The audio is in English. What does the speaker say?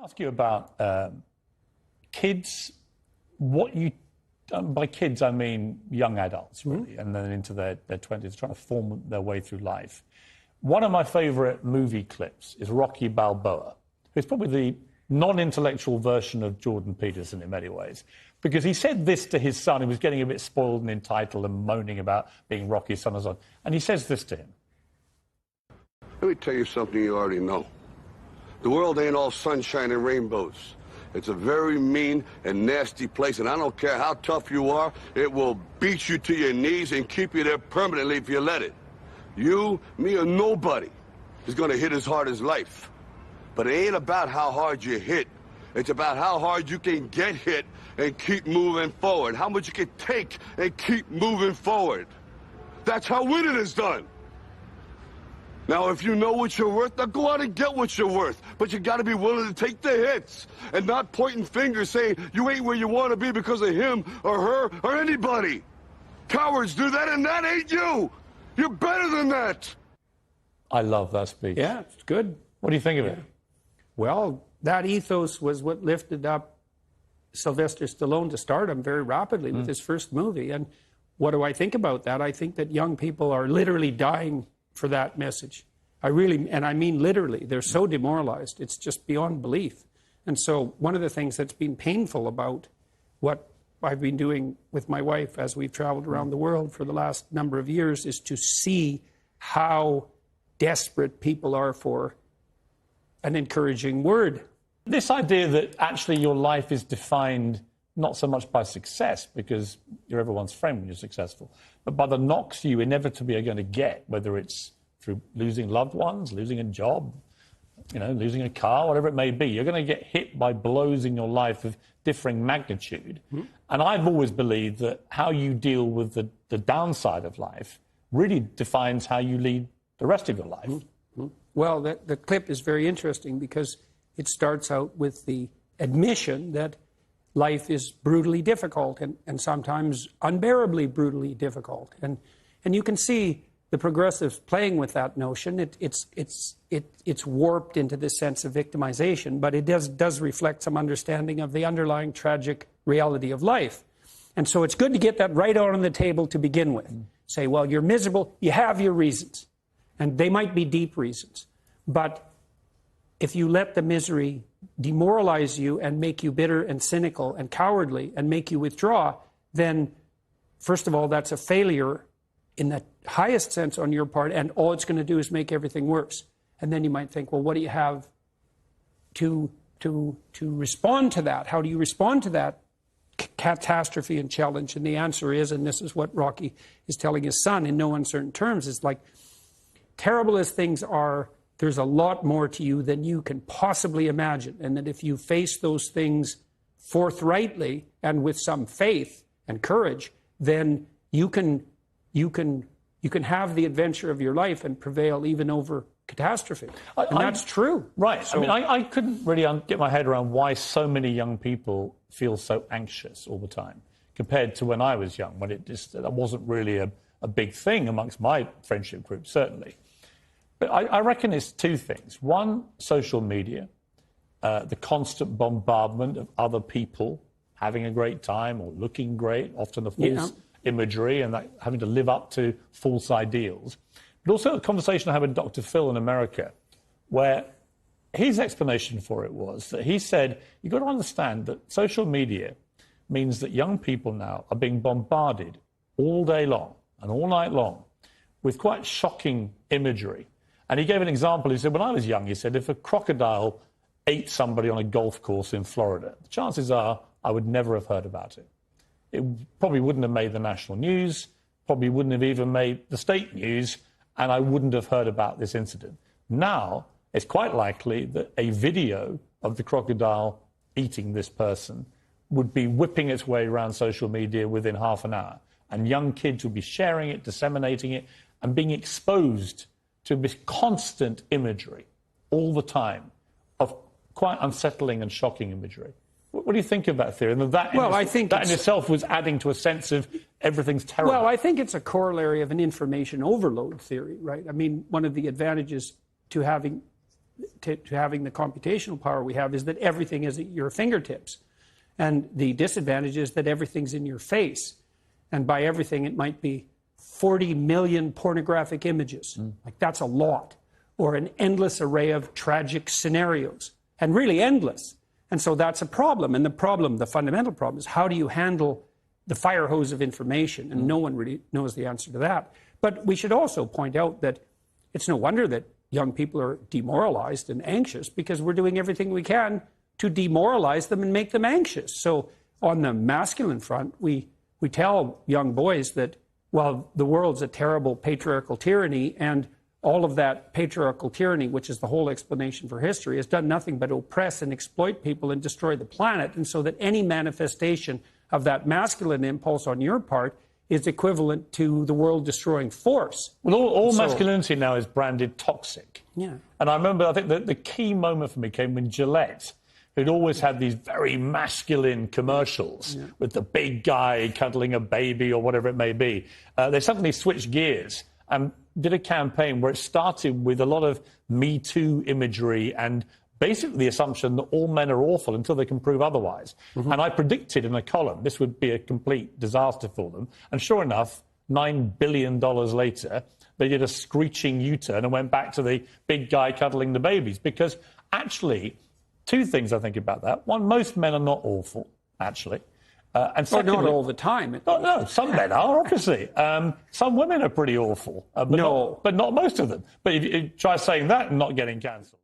ask you about kids. By kids, I mean young adults, really, and then into their 20s, trying to form their way through life. One of my favourite movie clips is Rocky Balboa, who's probably the non-intellectual version of Jordan Peterson in many ways, because he said this to his son. He was getting a bit spoiled and entitled and moaning about being Rocky's son and so on. And he says this to him. Let me tell you something you already know. The world ain't all sunshine and rainbows. It's a very mean and nasty place, and I don't care how tough you are, it will beat you to your knees and keep you there permanently if you let it. You, me, or nobody is going to hit as hard as life. But it ain't about how hard you hit. It's about how hard you can get hit and keep moving forward. How much you can take and keep moving forward. That's how winning is done. Now, if you know what you're worth, now go out and get what you're worth. But you got to be willing to take the hits and not pointing fingers saying you ain't where you want to be because of him or her or anybody. Cowards do that, and that ain't you. You're better than that. I love that speech. Yeah, it's good. What do you think of it? Well, that ethos was what lifted up Sylvester Stallone to stardom very rapidly with his first movie. And what do I think about that? I think that young people are literally dying for that message. I mean literally, they're so demoralized. It's just beyond belief. And so one of the things that's been painful about what I've been doing with my wife as we've traveled around the world for the last number of years is to see how desperate people are for an encouraging word. This idea that actually your life is defined not so much by success, because you're everyone's friend when you're successful, but by the knocks you inevitably are going to get, whether it's through losing loved ones, losing a job, losing a car, whatever it may be. You're going to get hit by blows in your life of differing magnitude. And I've always believed that how you deal with the downside of life really defines how you lead the rest of your life. Well, the clip is very interesting because it starts out with the admission that life is brutally difficult and sometimes unbearably brutally difficult. And you can see the progressives playing with that notion. It's warped into this sense of victimization, but it does reflect some understanding of the underlying tragic reality of life. And so it's good to get that right out on the table to begin with. Say, well, you're miserable, you have your reasons. And they might be deep reasons. But if you let the misery demoralize you and make you bitter and cynical and cowardly and make you withdraw, then, first of all, that's a failure in the highest sense on your part, and all it's going to do is make everything worse. And then you might think, well, what do you have to respond to that? How do you respond to that catastrophe and challenge? And the answer is, and this is what Rocky is telling his son in no uncertain terms, is like, terrible as things are, there's a lot more to you than you can possibly imagine. And that if you face those things forthrightly and with some faith and courage, then you can have the adventure of your life and prevail even over catastrophe. And that's true. Right. So, I couldn't really get my head around why so many young people feel so anxious all the time compared to when I was young, when that wasn't really a big thing amongst my friendship group, certainly. But I reckon it's two things. One, social media, the constant bombardment of other people having a great time or looking great, often the false imagery and having to live up to false ideals. But also a conversation I had with Dr. Phil in America, where his explanation for it was that he said, you've got to understand that social media means that young people now are being bombarded all day long and all night long with quite shocking imagery. And he gave an example. He said, when I was young, he said, if a crocodile ate somebody on a golf course in Florida, the chances are I would never have heard about it. It probably wouldn't have made the national news, probably wouldn't have even made the state news, and I wouldn't have heard about this incident. Now, it's quite likely that a video of the crocodile eating this person would be whipping its way around social media within half an hour. And young kids would be sharing it, disseminating it, and being exposed to this constant imagery all the time of quite unsettling and shocking imagery. What do you think of that theory? And I think that in itself was adding to a sense of everything's terrible. Well, I think it's a corollary of an information overload theory, right? I mean, one of the advantages to to having the computational power we have is that everything is at your fingertips. And the disadvantage is that everything's in your face. And by everything, it might be 40 million pornographic images. Like, that's a lot. Or an endless array of tragic scenarios. And really endless. And so that's a problem. And the fundamental problem is, how do you handle the fire hose of information? And no one really knows the answer to that. But we should also point out that it's no wonder that young people are demoralized and anxious, because we're doing everything we can to demoralize them and make them anxious. So on the masculine front, we tell young boys that, well, the world's a terrible patriarchal tyranny, and all of that patriarchal tyranny, which is the whole explanation for history, has done nothing but oppress and exploit people and destroy the planet. And so that any manifestation of that masculine impulse on your part is equivalent to the world-destroying force. Well, all masculinity now is branded toxic. Yeah. And I remember, I think the key moment for me came when Gillette, who'd always had these very masculine commercials with the big guy cuddling a baby or whatever it may be, they suddenly switched gears and did a campaign where it started with a lot of Me Too imagery and basically the assumption that all men are awful until they can prove otherwise. And I predicted in a column this would be a complete disaster for them. And sure enough, $9 billion later, they did a screeching U-turn and went back to the big guy cuddling the babies. Because actually, two things I think about that. One, most men are not awful, actually. And secondly, not all the time. No, some men are, obviously. Some women are pretty awful. But not most of them. But if you try saying that and not getting cancelled.